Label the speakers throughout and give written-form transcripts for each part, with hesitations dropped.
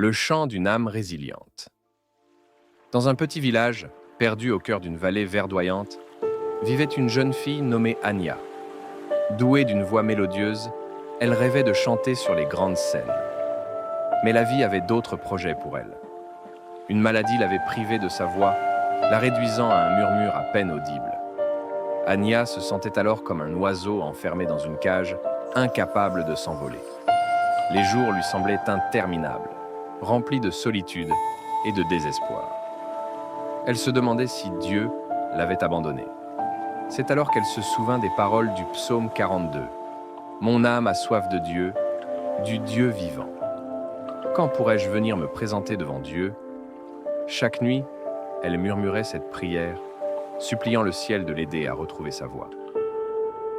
Speaker 1: Le chant d'une âme résiliente. Dans un petit village, perdu au cœur d'une vallée verdoyante, vivait une jeune fille nommée Anya. Douée d'une voix mélodieuse, elle rêvait de chanter sur les grandes scènes. Mais la vie avait d'autres projets pour elle. Une maladie l'avait privée de sa voix, la réduisant à un murmure à peine audible. Anya se sentait alors comme un oiseau enfermé dans une cage, incapable de s'envoler. Les jours lui semblaient interminables, remplis de solitude et de désespoir. Elle se demandait si Dieu l'avait abandonnée. C'est alors qu'elle se souvint des paroles du psaume 42. « Mon âme a soif de Dieu, du Dieu vivant. Quand pourrais-je venir me présenter devant Dieu ?» Chaque nuit, elle murmurait cette prière, suppliant le ciel de l'aider à retrouver sa voix.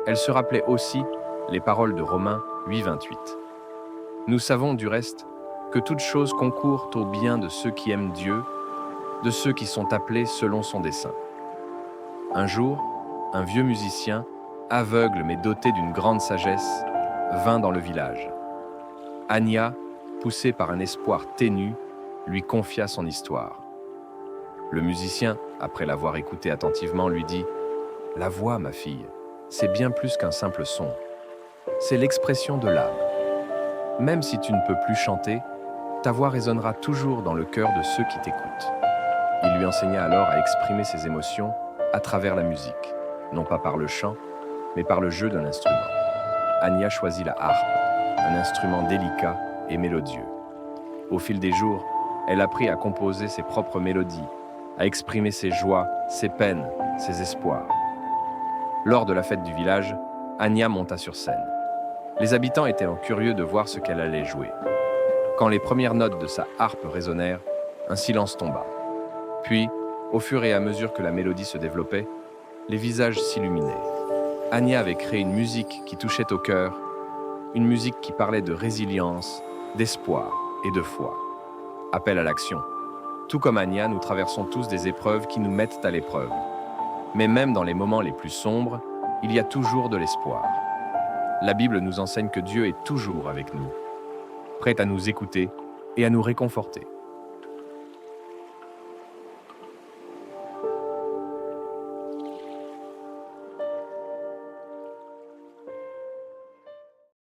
Speaker 1: Elle se rappelait aussi les paroles de Romains 8, 28. Nous savons du reste que toutes choses concourent au bien de ceux qui aiment Dieu, de ceux qui sont appelés selon son dessein. Un jour, un vieux musicien, aveugle mais doté d'une grande sagesse, vint dans le village. Anya, poussée par un espoir ténu, lui confia son histoire. Le musicien, après l'avoir écoutée attentivement, lui dit « La voix, ma fille, c'est bien plus qu'un simple son. C'est l'expression de l'âme. Même si tu ne peux plus chanter, ta voix résonnera toujours dans le cœur de ceux qui t'écoutent. » Il lui enseigna alors à exprimer ses émotions à travers la musique, non pas par le chant, mais par le jeu d'un instrument. Anya choisit la harpe, un instrument délicat et mélodieux. Au fil des jours, elle apprit à composer ses propres mélodies, à exprimer ses joies, ses peines, ses espoirs. Lors de la fête du village, Anya monta sur scène. Les habitants étaient curieux de voir ce qu'elle allait jouer. Quand les premières notes de sa harpe résonnèrent, un silence tomba. Puis, au fur et à mesure que la mélodie se développait, les visages s'illuminaient. Anya avait créé une musique qui touchait au cœur, une musique qui parlait de résilience, d'espoir et de foi. Appel à l'action. Tout comme Anya, nous traversons tous des épreuves qui nous mettent à l'épreuve. Mais même dans les moments les plus sombres, il y a toujours de l'espoir. La Bible nous enseigne que Dieu est toujours avec nous, prêt à nous écouter et à nous réconforter.